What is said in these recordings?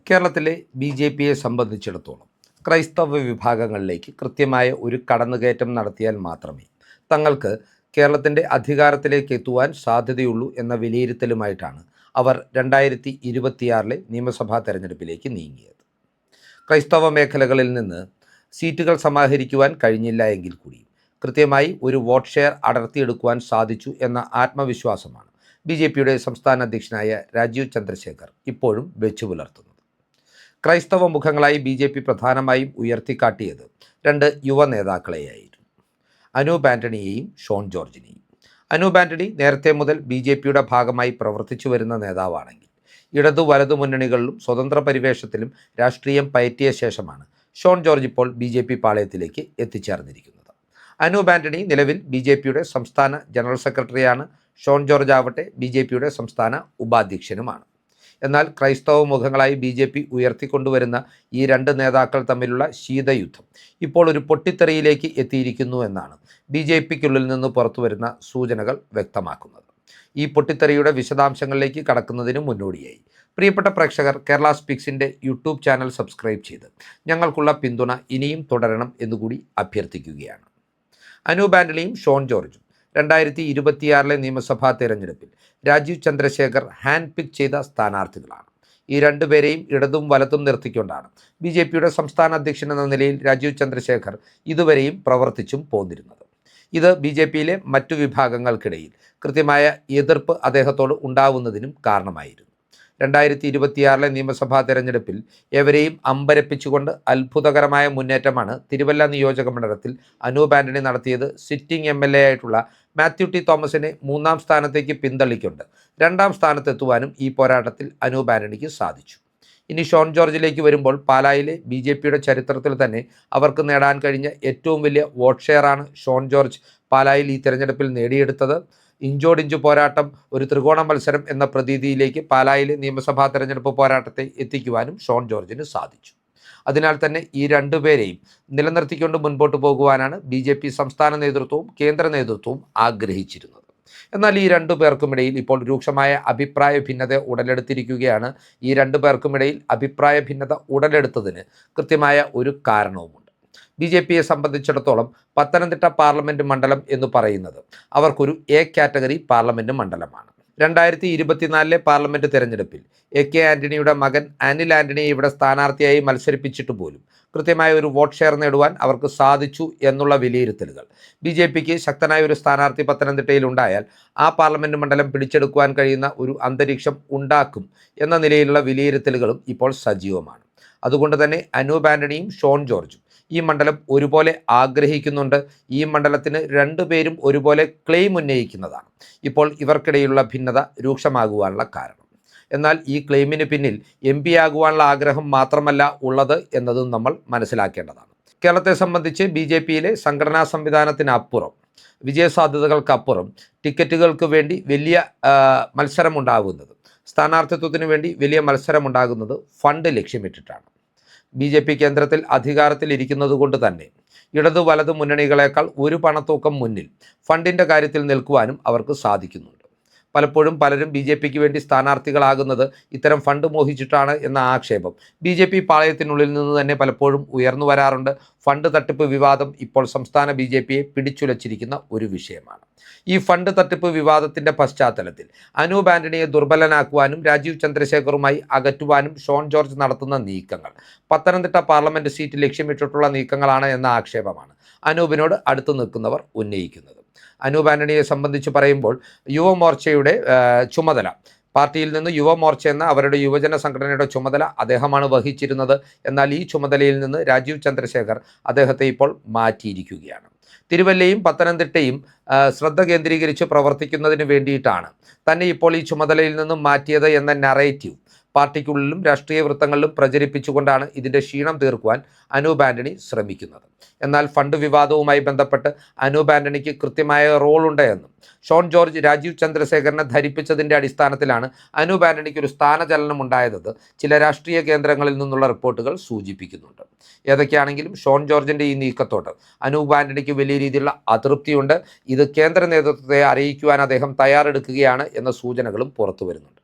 കേരളത്തിലെ ബി.ജെ.പിയെ സംബന്ധിച്ചിടത്തോളം ക്രൈസ്തവ വിഭാഗങ്ങളിലേക്ക് കൃത്യമായ ഒരു കടന്നുകയറ്റം നടത്തിയാൽ മാത്രമേ തങ്ങൾക്ക് കേരളത്തിൻ്റെ അധികാരത്തിലേക്ക് എത്തുവാൻ സാധ്യതയുള്ളൂ എന്ന വിലയിരുത്തലുമായിട്ടാണ് അവർ 2026 നിയമസഭാ തെരഞ്ഞെടുപ്പിലേക്ക് നീങ്ങിയത്. ക്രൈസ്തവ മേഖലകളിൽ നിന്ന് സീറ്റുകൾ സമാഹരിക്കുവാൻ കഴിഞ്ഞില്ല എങ്കിൽ കൂടി കൃത്യമായി ഒരു വോട്ട് ഷെയർ അടർത്തിയെടുക്കുവാൻ സാധിച്ചു എന്ന ആത്മവിശ്വാസമാണ് ബി.ജെ.പിയുടെ സംസ്ഥാന അധ്യക്ഷനായ രാജീവ് ചന്ദ്രശേഖർ ഇപ്പോഴും വെച്ചു പുലർത്തുന്നത്. ക്രൈസ്തവ മുഖങ്ങളായി ബി.ജെ.പി പ്രധാനമായും ഉയർത്തിക്കാട്ടിയത് രണ്ട് യുവ നേതാക്കളെയായിരുന്നു, അനൂപ് ആൻ്റണിയെയും ഷോൺ ജോർജിനെയും. അനൂപ് ആൻ്റണി നേരത്തെ മുതൽ ബി.ജെ.പിയുടെ ഭാഗമായി പ്രവർത്തിച്ചു വരുന്ന നേതാവാണെങ്കിൽ ഇടതു വലതു മുന്നണികളിലും സ്വതന്ത്ര പരിവേഷത്തിലും രാഷ്ട്രീയം പയറ്റിയ ശേഷമാണ് ഷോൺ ജോർജ് ഇപ്പോൾ ബി.ജെ.പി പാളയത്തിലേക്ക് എത്തിച്ചേർന്നിരിക്കുന്നത്. അനൂപ് ആൻ്റണി നിലവിൽ ബി.ജെ.പിയുടെ സംസ്ഥാന ജനറൽ സെക്രട്ടറിയാണ്. ഷോൺ ജോർജ് ആവട്ടെ ബി.ജെ.പിയുടെ സംസ്ഥാന ഉപാധ്യക്ഷനുമാണ്. എന്നാൽ ക്രൈസ്തവ മുഖങ്ങളായി ബി.ജെ.പി ഉയർത്തിക്കൊണ്ടുവരുന്ന ഈ രണ്ട് നേതാക്കൾ തമ്മിലുള്ള ശീതയുദ്ധം ഇപ്പോൾ ഒരു പൊട്ടിത്തെറിയിലേക്ക് എത്തിയിരിക്കുന്നു എന്നാണ് ബി.ജെ.പിക്കുള്ളിൽ നിന്ന് പുറത്തുവരുന്ന സൂചനകൾ വ്യക്തമാക്കുന്നത്. ഈ പൊട്ടിത്തെറിയുടെ വിശദാംശങ്ങളിലേക്ക് കടക്കുന്നതിന് മുന്നോടിയായി പ്രിയപ്പെട്ട പ്രേക്ഷകർ, കേരള സ്പീക്സിൻ്റെ യൂട്യൂബ് ചാനൽ സബ്സ്ക്രൈബ് ചെയ്ത് ഞങ്ങൾക്കുള്ള പിന്തുണ ഇനിയും തുടരണം എന്നുകൂടി അഭ്യർത്ഥിക്കുകയാണ്. അനൂപ് ആൻ്റണിയും ഷോൺ ജോർജും 2026 നിയമസഭാ തെരഞ്ഞെടുപ്പിൽ രാജീവ് ചന്ദ്രശേഖർ ഹാൻഡ് പിക്ക് ചെയ്ത സ്ഥാനാർത്ഥികളാണ്. ഈ രണ്ടുപേരെയും ഇടതും വലത്തും നിർത്തിക്കൊണ്ടാണ് ബി.ജെ.പിയുടെ സംസ്ഥാന അധ്യക്ഷൻ എന്ന നിലയിൽ രാജീവ് ചന്ദ്രശേഖർ ഇതുവരെയും പ്രവർത്തിച്ചും പോന്നിരുന്നത്. ഇത് ബി.ജെ.പിയിലെ മറ്റു വിഭാഗങ്ങൾക്കിടയിൽ കൃത്യമായ എതിർപ്പ് അദ്ദേഹത്തോട് ഉണ്ടാവുന്നതിനും കാരണമായിരുന്നു. 2026 നിയമസഭാ തെരഞ്ഞെടുപ്പിൽ എവരെയും അമ്പരപ്പിച്ചുകൊണ്ട് അത്ഭുതകരമായ മുന്നേറ്റമാണ് തിരുവല്ല നിയോജക മണ്ഡലത്തിൽ അനൂപ് ആൻ്റണി നടത്തിയത്. സിറ്റിംഗ് എം.എൽ.എ ആയിട്ടുള്ള മാത്യു ടി തോമസിനെ 3ാം സ്ഥാനത്തേക്ക് പിന്തള്ളിക്കൊണ്ട് 2ാം സ്ഥാനത്തെത്തുവാനും ഈ പോരാട്ടത്തിൽ അനൂപ് ആൻ്റണിക്ക് സാധിച്ചു. ഇനി ഷോൺ ജോർജിലേക്ക് വരുമ്പോൾ പാലായിലെ ബി.ജെ.പിയുടെ ചരിത്രത്തിൽ തന്നെ അവർക്ക് നേടാൻ കഴിഞ്ഞ ഏറ്റവും വലിയ വോട്ട് ഷെയറാണ് ഷോൺ ജോർജ് പാലായിൽ ഈ തെരഞ്ഞെടുപ്പിൽ നേടിയെടുത്തത്. ഇഞ്ചോടിഞ്ച് പോരാട്ടം, ഒരു ത്രികോണ മത്സരം എന്ന പ്രതീതിയിലേക്ക് പാലായിലെ നിയമസഭാ തെരഞ്ഞെടുപ്പ് പോരാട്ടത്തെ എത്തിക്കുവാനും ഷോൺ ജോർജിന് സാധിച്ചു. അതിനാൽ തന്നെ ഈ രണ്ടുപേരെയും നിലനിർത്തിക്കൊണ്ട് മുൻപോട്ട് പോകുവാനാണ് ബി.ജെ.പി സംസ്ഥാന നേതൃത്വവും കേന്ദ്ര നേതൃത്വവും ആഗ്രഹിച്ചിരുന്നത്. എന്നാൽ ഈ രണ്ടു പേർക്കുമിടയിൽ ഇപ്പോൾ രൂക്ഷമായ അഭിപ്രായ ഭിന്നത ഉടലെടുത്തിരിക്കുകയാണ്. ഈ രണ്ടു പേർക്കുമിടയിൽ അഭിപ്രായ ഭിന്നത ഉടലെടുത്തതിന് കൃത്യമായ ഒരു കാരണവുമുണ്ട്. ബി.ജെ.പിയെ സംബന്ധിച്ചിടത്തോളം പത്തനംതിട്ട പാർലമെൻറ്റ് മണ്ഡലം എന്ന് പറയുന്നത് അവർക്കൊരു എ കാറ്റഗറി പാർലമെൻറ്റ് മണ്ഡലമാണ്. 2024 പാർലമെൻറ്റ് തിരഞ്ഞെടുപ്പിൽ എ.കെ. ആൻ്റണിയുടെ മകൻ അനിൽ ആൻ്റണിയെ ഇവിടെ സ്ഥാനാർത്ഥിയായി മത്സരിപ്പിച്ചിട്ട് പോലും കൃത്യമായ ഒരു വോട്ട് ഷെയർ നേടുവാൻ അവർക്ക് സാധിച്ചു എന്നുള്ള വിലയിരുത്തലുകൾ ബി.ജെ.പിക്ക് ശക്തനായ ഒരു സ്ഥാനാർത്ഥി പത്തനംതിട്ടയിൽ ഉണ്ടായാൽ ആ പാർലമെൻറ്റ് മണ്ഡലം പിടിച്ചെടുക്കുവാൻ കഴിയുന്ന ഒരു അന്തരീക്ഷം ഉണ്ടാക്കും എന്ന നിലയിലുള്ള വിലയിരുത്തലുകളും ഇപ്പോൾ സജീവമാണ്. അതുകൊണ്ട് തന്നെ അനൂപ് ആൻ്റണിയും ഷോൺ ജോർജും ഈ മണ്ഡലം ഒരുപോലെ ആഗ്രഹിക്കുന്നുണ്ട്. ഈ മണ്ഡലത്തിന് രണ്ടുപേരും ഒരുപോലെ ക്ലെയിം ഉന്നയിക്കുന്നതാണ് ഇപ്പോൾ ഇവർക്കിടയിലുള്ള ഭിന്നത രൂക്ഷമാകുവാനുള്ള കാരണം. എന്നാൽ ഈ ക്ലെയിമിന് പിന്നിൽ എം.പി ആകുവാനുള്ള ആഗ്രഹം മാത്രമല്ല ഉള്ളത് എന്നതും നമ്മൾ മനസ്സിലാക്കേണ്ടതാണ്. കേരളത്തെ സംബന്ധിച്ച് ബി.ജെ.പിയിലെ സംഘടനാ സംവിധാനത്തിനപ്പുറം, വിജയസാധ്യതകൾക്കപ്പുറം ടിക്കറ്റുകൾക്ക് വേണ്ടി വലിയ മത്സരമുണ്ടാകുന്നത്, സ്ഥാനാർത്ഥിത്വത്തിന് വേണ്ടി വലിയ മത്സരമുണ്ടാകുന്നത് ഫണ്ട് ലക്ഷ്യമിട്ടിട്ടാണ്. ബി.ജെ.പി കേന്ദ്രത്തിൽ അധികാരത്തിൽ ഇരിക്കുന്നത് കൊണ്ട് തന്നെ ഇടതു വലതു മുന്നണികളേക്കാൾ ഒരു പണത്തൂക്കം മുന്നിൽ ഫണ്ടിൻ്റെ കാര്യത്തിൽ നിൽക്കുവാനും അവർക്ക് സാധിക്കുന്നുണ്ട്. പലപ്പോഴും പലരും ബി.ജെ.പിക്ക് വേണ്ടി സ്ഥാനാർത്ഥികളാകുന്നത് ഇത്തരം ഫണ്ട് മോഹിച്ചിട്ടാണ് എന്ന ആക്ഷേപം ബി.ജെ.പി പാളയത്തിനുള്ളിൽ നിന്ന് തന്നെ പലപ്പോഴും ഉയർന്നു വരാറുണ്ട്. ഫണ്ട് തട്ടിപ്പ് വിവാദം ഇപ്പോൾ സംസ്ഥാന ബി.ജെ.പിയെ പിടിച്ചുലച്ചിരിക്കുന്ന ഒരു വിഷയമാണ്. ഈ ഫണ്ട് തട്ടിപ്പ് വിവാദത്തിൻ്റെ പശ്ചാത്തലത്തിൽ അനൂപ് ആൻ്റണിയെ ദുർബലനാക്കുവാനും രാജീവ് ചന്ദ്രശേഖറുമായി അകറ്റുവാനും ഷോൺ ജോർജ് നടത്തുന്ന നീക്കങ്ങൾ പത്തനംതിട്ട പാർലമെൻറ്റ് സീറ്റ് ലക്ഷ്യമിട്ടിട്ടുള്ള നീക്കങ്ങളാണ് എന്ന ആക്ഷേപമാണ് അനൂപിനോട് അടുത്തു നിൽക്കുന്നവർ ഉന്നയിക്കുന്നത്. അനൂപ് ആൻ്റണിയെ സംബന്ധിച്ച് പറയുമ്പോൾ യുവമോർച്ചയുടെ ചുമതല, പാർട്ടിയിൽ നിന്ന് യുവമോർച്ച എന്ന അവരുടെ യുവജന സംഘടനയുടെ ചുമതല അദ്ദേഹമാണ് വഹിച്ചിരുന്നത്. എന്നാൽ ഈ ചുമതലയിൽ നിന്ന് രാജീവ് ചന്ദ്രശേഖർ അദ്ദേഹത്തെ ഇപ്പോൾ മാറ്റിയിരിക്കുകയാണ്. തിരുവല്ലയും പത്തനംതിട്ടയും ശ്രദ്ധ കേന്ദ്രീകരിച്ച് പ്രവർത്തിക്കുന്നതിന് വേണ്ടിയിട്ടാണ് തന്നെ ഇപ്പോൾ ഈ ചുമതലയിൽ നിന്നും മാറ്റിയത് എന്ന നറേറ്റീവ് പാർട്ടിക്കുള്ളിലും രാഷ്ട്രീയ വൃത്തങ്ങളിലും പ്രചരിപ്പിച്ചുകൊണ്ടാണ് ഇതിൻ്റെ ക്ഷീണം തീർക്കുവാൻ അനൂപ് ആൻ്റണി ശ്രമിക്കുന്നത്. എന്നാൽ ഫണ്ട് വിവാദവുമായി ബന്ധപ്പെട്ട് അനൂപ് ആൻ്റണിക്ക് കൃത്യമായ റോളുണ്ട് എന്നും ഷോൺ ജോർജ് രാജീവ് ചന്ദ്രശേഖരനെ ധരിപ്പിച്ചതിൻ്റെ അടിസ്ഥാനത്തിലാണ് അനൂപ് ആൻ്റണിക്ക് ഒരു സ്ഥാനചലനം ഉണ്ടായതെന്ന് ചില രാഷ്ട്രീയ കേന്ദ്രങ്ങളിൽ നിന്നുള്ള റിപ്പോർട്ടുകൾ സൂചിപ്പിക്കുന്നുണ്ട്. ഏതൊക്കെയാണെങ്കിലും ഷോൺ ജോർജിൻ്റെ ഈ നീക്കത്തോട് അനൂപ് ആൻ്റണിക്ക് വലിയ രീതിയിലുള്ള അതൃപ്തിയുണ്ട്. ഇത് കേന്ദ്ര നേതൃത്വത്തെ അറിയിക്കുവാൻ അദ്ദേഹം തയ്യാറെടുക്കുകയാണ് എന്ന സൂചനകളും പുറത്തു വരുന്നുണ്ട്.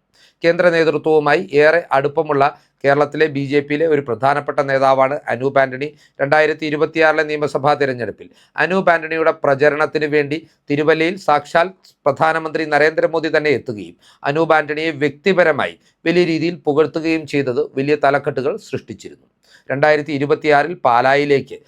കേന്ദ്ര നേതൃത്വവുമായി ഏറെ അടുപ്പമുള്ള കേരളത്തിലെ BJPയിലെ ഒരു പ്രധാനപ്പെട്ട നേതാവാണ് അനൂപ് ആന്റണി. 2026 നിയമസഭാ തിരഞ്ഞെടുപ്പിൽ അനൂപ് ആന്റണിയുടെ പ്രചരണത്തിന് വേണ്ടി തിരുവല്ലയിൽ സാക്ഷാൽ പ്രധാനമന്ത്രി നരേന്ദ്രമോദി തന്നെ എത്തുകയും അനൂപ് ആന്റണിയെ വ്യക്തിപരമായി വലിയ രീതിയിൽ പുകഴ്ത്തുകയും ചെയ്തത് വലിയ തലക്കെട്ടുകൾ സൃഷ്ടിച്ചിരുന്നു. 2026 പാലായിലേക്ക്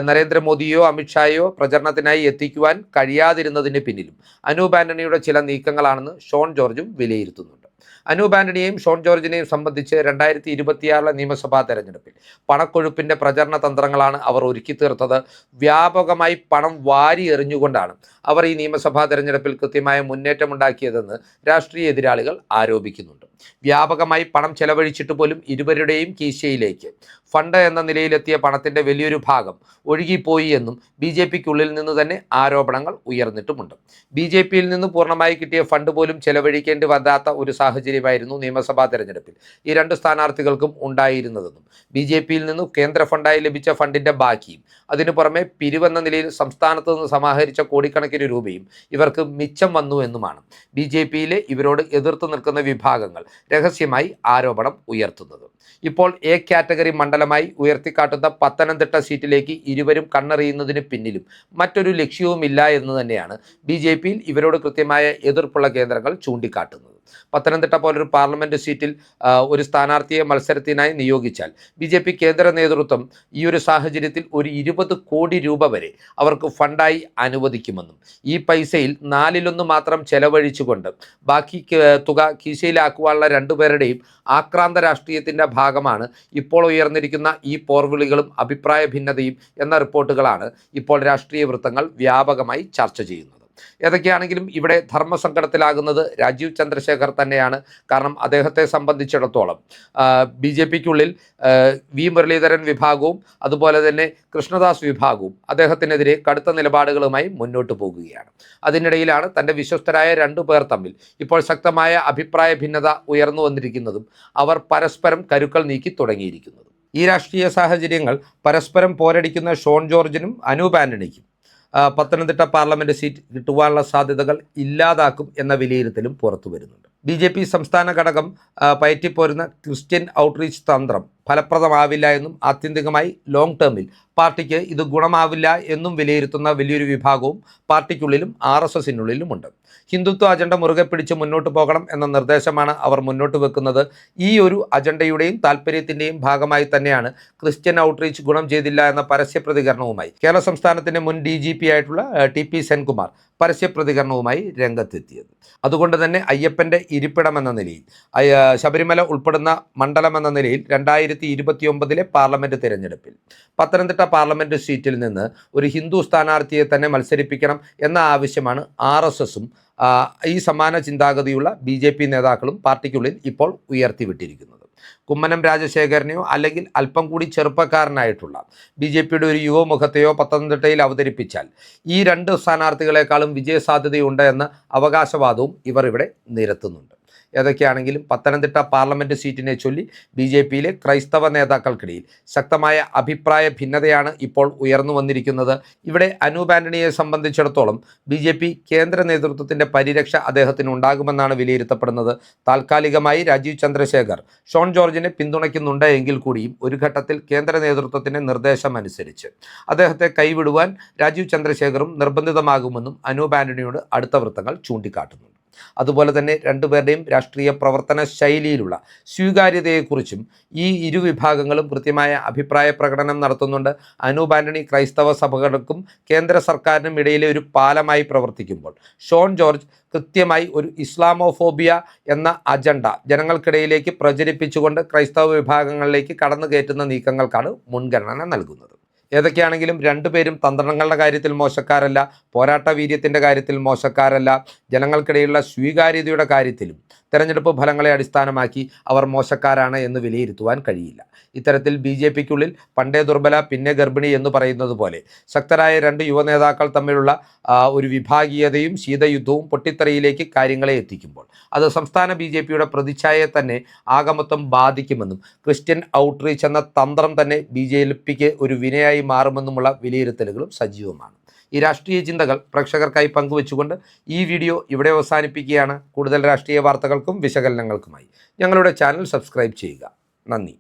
നരേന്ദ്രമോദിയോ അമിത്ഷായോ പ്രചരണത്തിനായി എത്തിക്കുവാൻ കഴിയാതിരുന്നതിന് പിന്നിലും അനൂപ് ആന്റണിയുടെ ചില നീക്കങ്ങളാണെന്ന് ഷോൺ ജോർജും വിലയിരുത്തുന്നുണ്ട്. അനൂപ് ആന്റണിയെയും ഷോൺ ജോർജിനെയും സംബന്ധിച്ച് 2026 നിയമസഭാ തെരഞ്ഞെടുപ്പിൽ പണക്കൊഴുപ്പിന്റെ പ്രചരണ തന്ത്രങ്ങളാണ് അവർ ഒരുക്കി തീർത്തത്. വ്യാപകമായി പണം വാരി എറിഞ്ഞുകൊണ്ടാണ് അവർ ഈ നിയമസഭാ തെരഞ്ഞെടുപ്പിൽ കൃത്യമായ മുന്നേറ്റമുണ്ടാക്കിയതെന്ന് രാഷ്ട്രീയ എതിരാളികൾ ആരോപിക്കുന്നുണ്ട്. വ്യാപകമായി പണം ചെലവഴിച്ചിട്ട് പോലും ഇരുവരുടെയും കീശയിലേക്ക് ഫണ്ട് എന്ന നിലയിലെത്തിയ പണത്തിന്റെ വലിയൊരു ഭാഗം ഒഴുകിപ്പോയി എന്നും BJPക്കുള്ളിൽ നിന്ന് തന്നെ ആരോപണങ്ങൾ ഉയർന്നിട്ടുമുണ്ട്. BJPയിൽ നിന്ന് പൂർണ്ണമായി കിട്ടിയ ഫണ്ട് പോലും ചെലവഴിക്കേണ്ടി വരാത്ത ഒരു സാഹചര്യമായിരുന്നു നിയമസഭാ തെരഞ്ഞെടുപ്പിൽ ഈ രണ്ട് സ്ഥാനാർത്ഥികൾക്കും ഉണ്ടായിരുന്നതെന്നും BJPയിൽ നിന്ന് കേന്ദ്ര ഫണ്ടായി ലഭിച്ച ഫണ്ടിന്റെ ബാക്കിയും അതിനു പുറമെ പിരിവെന്ന നിലയിൽ സംസ്ഥാനത്ത് നിന്ന് സമാഹരിച്ച കോടിക്കണക്കിന് രൂപയും ഇവർക്ക് മിച്ചം വന്നു എന്നുമാണ് BJPയിലെ ഇവരോട് എതിർത്ത് നിൽക്കുന്ന വിഭാഗങ്ങൾ രഹസ്യമായി ആരോപണം ഉയർത്തുന്നത്. ഇപ്പോൾ A കാറ്റഗറി മണ്ഡലമായി ഉയർത്തിക്കാട്ടുന്ന പത്തനംതിട്ട സീറ്റിലേക്ക് ഇരുവരും കണ്ണെറിയുന്നതിന് പിന്നിലും മറ്റൊരു ലക്ഷ്യവുമില്ല എന്ന് തന്നെയാണ് BJPയിൽ ഇവരോട് കൃത്യമായ എതിർപ്പുള്ള കേന്ദ്രങ്ങൾ ചൂണ്ടിക്കാട്ടുന്നത്. പത്തനംതിട്ട പോലൊരു പാർലമെന്റ് സീറ്റിൽ ഒരു സ്ഥാനാർത്ഥിയെ മത്സരത്തിനായി നിയോഗിച്ചാൽ BJP കേന്ദ്ര നേതൃത്വം ഈ ഒരു സാഹചര്യത്തിൽ ഒരു 20 കോടി രൂപ വരെ അവർക്ക് ഫണ്ടായി അനുവദിക്കുമെന്നും ഈ പൈസയിൽ 1/4 മാത്രം ചെലവഴിച്ചുകൊണ്ട് ബാക്കി തുക കീശയിലാക്കുവാനുള്ള രണ്ടുപേരുടെയും ആക്രാന്ത രാഷ്ട്രീയത്തിൻ്റെ ഭാഗമാണ് ഇപ്പോൾ ഉയർന്നിരിക്കുന്ന ഈ പോർവിളികളും അഭിപ്രായ ഭിന്നതയും എന്ന റിപ്പോർട്ടുകളാണ് ഇപ്പോൾ രാഷ്ട്രീയ വൃത്തങ്ങൾ വ്യാപകമായി ചർച്ച ചെയ്യുന്നത്. ഏതൊക്കെയാണെങ്കിലും ഇവിടെ ധർമ്മസങ്കടത്തിലാകുന്നത് രാജീവ് ചന്ദ്രശേഖർ തന്നെയാണ്. കാരണം അദ്ദേഹത്തെ സംബന്ധിച്ചിടത്തോളം BJPക്കുള്ളിൽ V മുരളീധരൻ വിഭാഗവും അതുപോലെ തന്നെ കൃഷ്ണദാസ് വിഭാഗവും അദ്ദേഹത്തിനെതിരെ കടുത്ത നിലപാടുകളുമായി മുന്നോട്ട് പോകുകയാണ്. അതിനിടയിലാണ് തൻ്റെ വിശ്വസ്തരായ രണ്ടു പേർ തമ്മിൽ ഇപ്പോൾ ശക്തമായ അഭിപ്രായ ഭിന്നത ഉയർന്നു വന്നിരിക്കുന്നതും അവർ പരസ്പരം കരുക്കൾ നീക്കി തുടങ്ങിയിരിക്കുന്നതും. ഈ രാഷ്ട്രീയ സാഹചര്യങ്ങൾ പരസ്പരം പോരടിക്കുന്ന ഷോൺ ജോർജിനും അനൂപ് ആന്റണിക്കും പത്തനംതിട്ട പാർലമെന്റ് സീറ്റ് കിട്ടുവാനുള്ള സാധ്യതകൾ ഇല്ലാതാക്കും എന്ന വിലയിരുത്തലും പുറത്തു വരുന്നുണ്ട്. BJP സംസ്ഥാന ഘടകം പയറ്റിപ്പോരുന്ന ക്രിസ്ത്യൻ ഔട്ട്റീച്ച് തന്ത്രം ഫലപ്രദമാവില്ല എന്നും ആത്യന്തികമായി ലോങ് ടേമിൽ പാർട്ടിക്ക് ഇത് ഗുണമാവില്ല എന്നും വിലയിരുത്തുന്ന വലിയൊരു വിഭാഗവും പാർട്ടിക്കുള്ളിലും RSSനുള്ളിലുമുണ്ട്. ഹിന്ദുത്വ അജണ്ട മുറുകെ പിടിച്ച് മുന്നോട്ട് പോകണം എന്ന നിർദ്ദേശമാണ് അവർ മുന്നോട്ട് വെക്കുന്നത്. ഈ ഒരു അജണ്ടയുടെയും താല്പര്യത്തിൻ്റെയും ഭാഗമായി തന്നെയാണ് ക്രിസ്ത്യൻ ഔട്ട്റീച്ച് ഗുണം ചെയ്തില്ല എന്ന പരസ്യ പ്രതികരണവുമായി കേരള സംസ്ഥാനത്തിൻ്റെ മുൻ DGP ആയിട്ടുള്ള TP സെൻകുമാർ പരസ്യ പ്രതികരണവുമായി രംഗത്തെത്തിയത്. അതുകൊണ്ട് തന്നെ അയ്യപ്പൻ്റെ ഇരിപ്പിടമെന്ന നിലയിൽ ശബരിമല ഉൾപ്പെടുന്ന മണ്ഡലമെന്ന നിലയിൽ 2029 പാർലമെൻറ്റ് തിരഞ്ഞെടുപ്പിൽ പത്തനംതിട്ട പാർലമെൻറ്റ് സീറ്റിൽ നിന്ന് ഒരു ഹിന്ദു സ്ഥാനാർത്ഥിയെ തന്നെ മത്സരിപ്പിക്കണം എന്ന ആവശ്യമാണ് RSSും ഈ സമാന ചിന്താഗതിയുള്ള BJP നേതാക്കളും പാർട്ടിക്കുള്ളിൽ ഇപ്പോൾ ഉയർത്തിവിട്ടിരിക്കുന്നത്. കുമ്മനം രാജശേഖരനെയോ അല്ലെങ്കിൽ അല്പം കൂടി ചെറുപ്പക്കാരനായിട്ടുള്ള BJPയുടെ ഒരു യുവമുഖത്തെയോ പത്തനംതിട്ടയിൽ അവതരിപ്പിച്ചാൽ ഈ രണ്ട് സ്ഥാനാർത്ഥികളെക്കാളും വിജയസാധ്യതയുണ്ട് എന്ന അവകാശവാദവും ഇവർ ഇവിടെ നിരത്തുന്നുണ്ട്. ഏതൊക്കെയാണെങ്കിലും പത്തനംതിട്ട പാർലമെൻറ്റ് സീറ്റിനെ ചൊല്ലി BJPയിലെ ക്രൈസ്തവ നേതാക്കൾക്കിടയിൽ ശക്തമായ അഭിപ്രായ ഭിന്നതയാണ് ഇപ്പോൾ ഉയർന്നു വന്നിരിക്കുന്നത്. ഇവിടെ അനൂപ് ആന്റണിയെ സംബന്ധിച്ചിടത്തോളം BJP കേന്ദ്ര നേതൃത്വത്തിൻ്റെ പരിരക്ഷ അദ്ദേഹത്തിന് ഉണ്ടാകുമെന്നാണ് വിലയിരുത്തപ്പെടുന്നത്. താൽക്കാലികമായി രാജീവ് ചന്ദ്രശേഖർ ഷോൺ ജോർജിനെ പിന്തുണയ്ക്കുന്നുണ്ട് എങ്കിൽ കൂടിയും ഒരു ഘട്ടത്തിൽ കേന്ദ്ര നേതൃത്വത്തിൻ്റെ നിർദ്ദേശം അനുസരിച്ച് അദ്ദേഹത്തെ കൈവിടുവാൻ രാജീവ് ചന്ദ്രശേഖറും നിർബന്ധിതമാകുമെന്നും അനൂപ് ആന്റണിയോട് അടുത്ത വൃത്തങ്ങൾ ചൂണ്ടിക്കാട്ടുന്നുണ്ട്. അതുപോലെ തന്നെ രണ്ടുപേരുടെയും രാഷ്ട്രീയ പ്രവർത്തന ശൈലിയിലുള്ള സ്വീകാര്യതയെക്കുറിച്ചും ഈ ഇരു വിഭാഗങ്ങളും കൃത്യമായ അഭിപ്രായ പ്രകടനം നടത്തുന്നുണ്ട്. അനൂപ് ആന്റണി ക്രൈസ്തവ സഭകൾക്കും കേന്ദ്ര സർക്കാരിനും ഇടയിലെ ഒരു പാലമായി പ്രവർത്തിക്കുമ്പോൾ ഷോൺ ജോർജ് കൃത്യമായി ഒരു ഇസ്ലാമോഫോബിയ എന്ന അജണ്ട ജനങ്ങൾക്കിടയിലേക്ക് പ്രചരിപ്പിച്ചുകൊണ്ട് ക്രൈസ്തവ വിഭാഗങ്ങളിലേക്ക് കടന്നു കയറ്റുന്ന നീക്കങ്ങൾക്കാണ് മുൻഗണന നൽകുന്നത്. ഏതൊക്കെയാണെങ്കിലും രണ്ടുപേരും തന്ത്രങ്ങളുടെ കാര്യത്തിൽ മോശക്കാരല്ല, പോരാട്ട വീര്യത്തിൻ്റെ കാര്യത്തിൽ മോശക്കാരല്ല, ജനങ്ങൾക്കിടയിലുള്ള സ്വീകാര്യതയുടെ കാര്യത്തിലും തെരഞ്ഞെടുപ്പ് ഫലങ്ങളെ അടിസ്ഥാനമാക്കി അവർ മോശക്കാരാണ് എന്ന് വിലയിരുത്തുവാൻ കഴിയില്ല. ഇത്തരത്തിൽ BJPക്കുള്ളിൽ പണ്ടേ ദുർബല പിന്നെ ഗർഭിണി എന്ന് പറയുന്നത് പോലെ ശക്തരായ രണ്ട് യുവനേതാക്കൾ തമ്മിലുള്ള ഒരു വിഭാഗീയതയും ശീതയുദ്ധവും പൊട്ടിത്തെറിയിലേക്ക് കാര്യങ്ങളെ എത്തിക്കുമ്പോൾ അത് സംസ്ഥാന BJPയുടെ പ്രതിച്ഛായയെ തന്നെ ആകമൊത്തം ബാധിക്കുമെന്നും ക്രിസ്ത്യൻ ഔട്ട്റീച്ച് എന്ന തന്ത്രം തന്നെ BJPക്ക് ഒരു വിനയായി മാറുമെന്നുമുള്ള വിലയിരുത്തലുകളും സജീവമാണ്. ഈ രാഷ്ട്രീയ ചിന്തകൾ പ്രേക്ഷകർക്കായി പങ്കുവെച്ചുകൊണ്ട് ഈ വീഡിയോ ഇവിടെ അവസാനിപ്പിക്കുകയാണ്. കൂടുതൽ രാഷ്ട്രീയ വാർത്തകൾക്കും വിശകലനങ്ങൾക്കുമായി ഞങ്ങളുടെ ചാനൽ സബ്സ്ക്രൈബ് ചെയ്യുക. നന്ദി.